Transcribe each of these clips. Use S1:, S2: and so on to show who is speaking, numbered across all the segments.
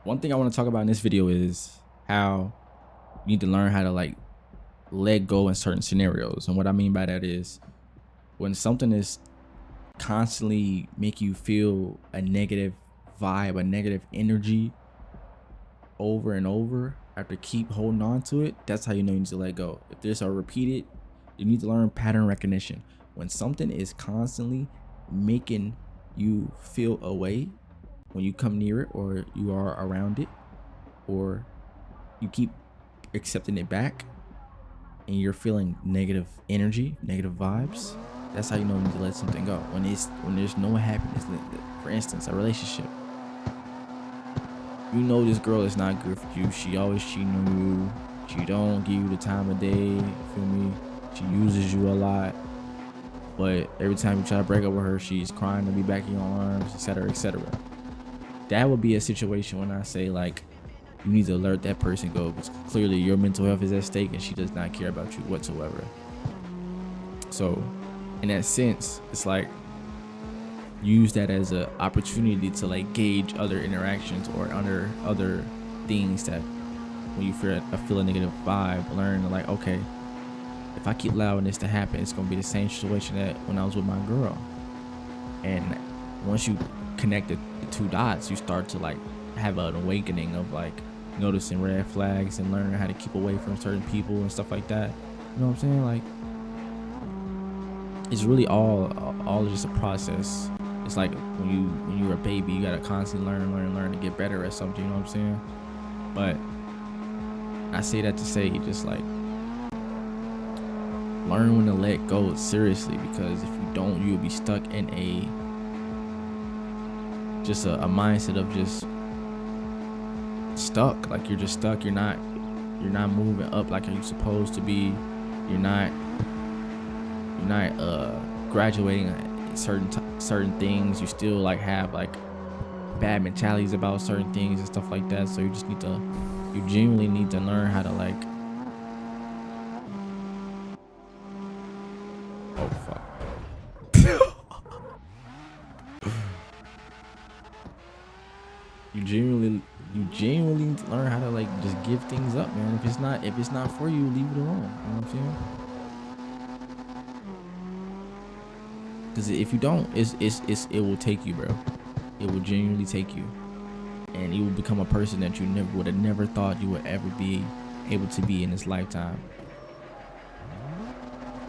S1: one thing I want to talk about in this video is how you need to learn how to like let go in certain scenarios. And what I mean by that is when something is constantly make you feel a negative vibe, a negative energy over and over, have to keep holding on to it, that's how you know you need to let go. If there's a repeated, you need to learn pattern recognition. When something is constantly making you feel a way when you come near it or you are around it, or you keep accepting it back and you're feeling negative energy, negative vibes, that's how you know you need to let something go. When there's no happiness, for instance, a relationship, you know this girl is not good for you. She always cheating on you. She don't give you the time of day. You feel me? She uses you a lot. But every time you try to break up with her, she's crying to be back in your arms, etc., etc. That would be a situation when I say like you need to let that person go, because clearly your mental health is at stake and she does not care about you whatsoever. So in that sense, it's like use that as an opportunity to like gauge other interactions or other things that when you feel a negative vibe, learn like, okay, if I keep allowing this to happen, it's gonna be the same situation that when I was with my girl. And once you connect the two dots, you start to like have an awakening of like noticing red flags and learning how to keep away from certain people and stuff like that. You know what I'm saying? Like it's really all just a process. It's like when you're a baby, you gotta constantly learn to get better at something. You know what I'm saying? But I say that to say just like learn when to let go seriously, because if you don't, you'll be stuck in a mindset of just stuck. Like you're just stuck. You're not moving up like you're supposed to be. You're not graduating certain things. You still like have like bad mentalities about certain things and stuff like that. So you genuinely need to learn how to like, oh fuck. You genuinely need to learn how to like just give things up, man. If it's not for you, leave it alone. You know what I'm saying? Because if you don't, it will take you, bro. It will genuinely take you, and you will become a person that you would have never thought you would ever be able to be in this lifetime.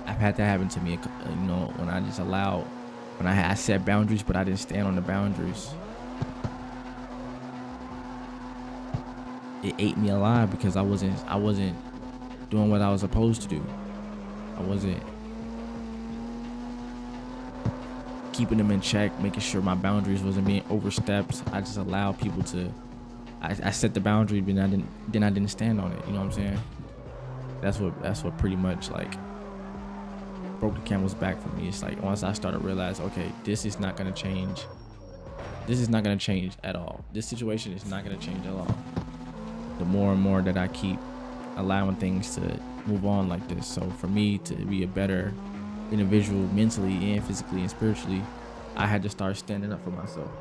S1: I've had that happen to me, you know, when I just allowed, when I set boundaries, but I didn't stand on the boundaries. It ate me alive because I wasn't doing what I was supposed to do. I wasn't keeping them in check, making sure my boundaries wasn't being overstepped. I just allowed people to. I set the boundary, but I didn't stand on it. You know what I'm saying? That's what pretty much like broke the camel's back for me. It's like once I started to realize, okay, this is not gonna change. This is not gonna change at all. This situation is not gonna change at all. The more and more that I keep allowing things to move on like this. So for me to be a better individual mentally and physically and spiritually, I had to start standing up for myself.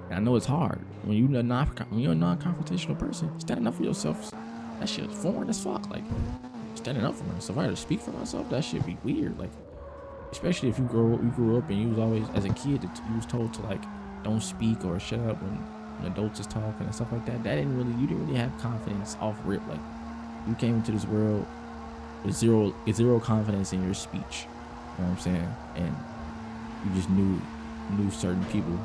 S1: And I know it's hard when you're a non-confrontational person. Standing up for yourself, that shit is foreign as fuck. Like standing up for myself, I had to speak for myself. That shit be weird. Like especially if you grew up and you was always, as a kid, you was told to like don't speak or shut up when adults is talking and stuff like that. You didn't really have confidence off rip. Like you came into this world with zero confidence in your speech. You know what I'm saying? And you just knew certain people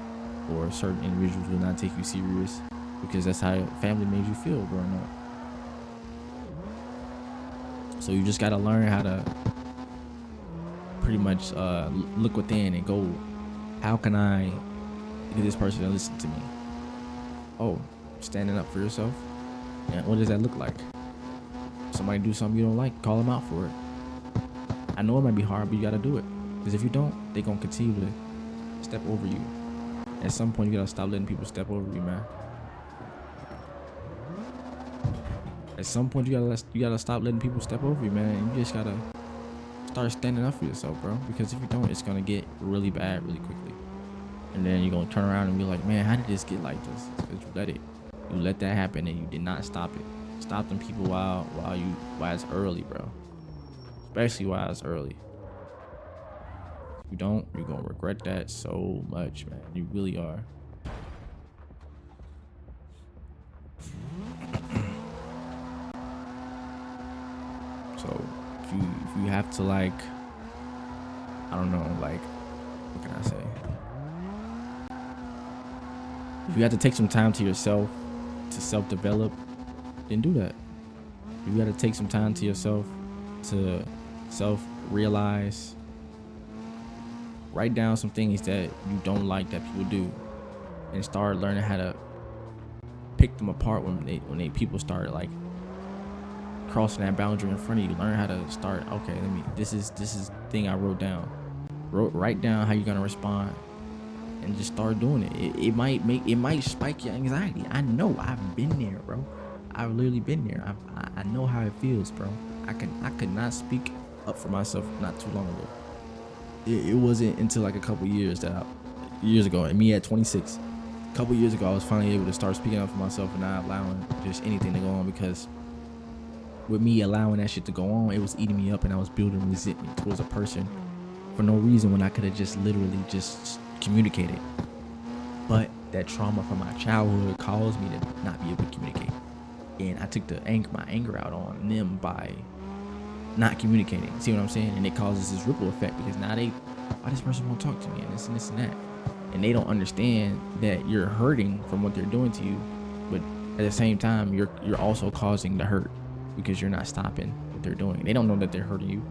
S1: or certain individuals would not take you serious because that's how your family made you feel growing up. So you just gotta learn how to pretty much look within and go, how can I get this person to listen to me? Oh, standing up for yourself? Yeah, what does that look like? Somebody do something you don't like, call them out for it. I know it might be hard, but you gotta do it. Because if you don't, they're gonna continue to step over you. At some point, you gotta stop letting people step over you, man. At some point, you gotta stop letting people step over you, man. You just gotta start standing up for yourself, bro. Because if you don't, it's gonna get really bad really quickly. And then you're gonna turn around and be like, man, how did this get like this? Because you let that happen and you did not stop it. Stop them people while it's early, bro. Especially while it's early. If you don't, you're gonna regret that so much, man. You really are. So if you have to, like, I don't know, like, what can I say? If you have to take some time to yourself to self-develop, then do that. You got to take some time to yourself to self-realize. Write down some things that you don't like that people do, and start learning how to pick them apart when people start like crossing that boundary in front of you. Learn how to start. Okay, this is the thing I wrote down. Write down how you're gonna respond, and just start doing it. It might spike your anxiety. I know. I've been there, bro. I've literally been there. I know how it feels, bro. I could not speak up for myself not too long ago. It wasn't until like a couple years ago, and me at 26, a couple years ago, I was finally able to start speaking up for myself and not allowing just anything to go on. Because with me allowing that shit to go on, it was eating me up, and I was building resentment towards a person for no reason when I could have just literally just communicated. But that trauma from my childhood caused me to not be able to communicate, and I took my anger out on them by not communicating. See what I'm saying? And it causes this ripple effect, because now why this person won't talk to me, and this and this and that, and they don't understand that you're hurting from what they're doing to you, but at the same time you're also causing the hurt because you're not stopping what they're doing. They don't know that they're hurting you. You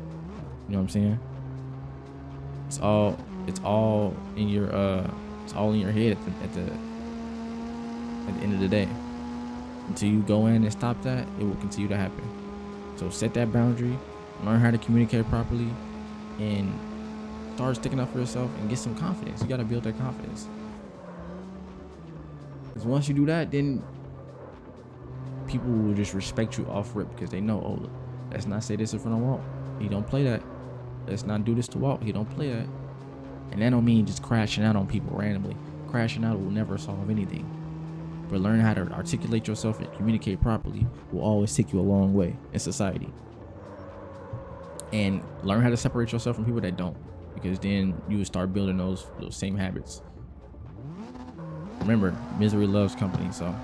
S1: know what I'm saying? It's all in your head at the end of the day. Until you go in and stop that, it will continue to happen. So set that boundary, learn how to communicate properly, and start sticking up for yourself and get some confidence. You gotta build that confidence. Because once you do that, then people will just respect you off rip, because they know, oh, let's not say this in front of Walt. He don't play that. Let's not do this to Walt. He don't play that. And that don't mean just crashing out on people randomly. Crashing out will never solve anything. But learning how to articulate yourself and communicate properly will always take you a long way in society. And learn how to separate yourself from people that don't, because then you will start building those same habits. Remember, misery loves company, so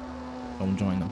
S1: don't join them.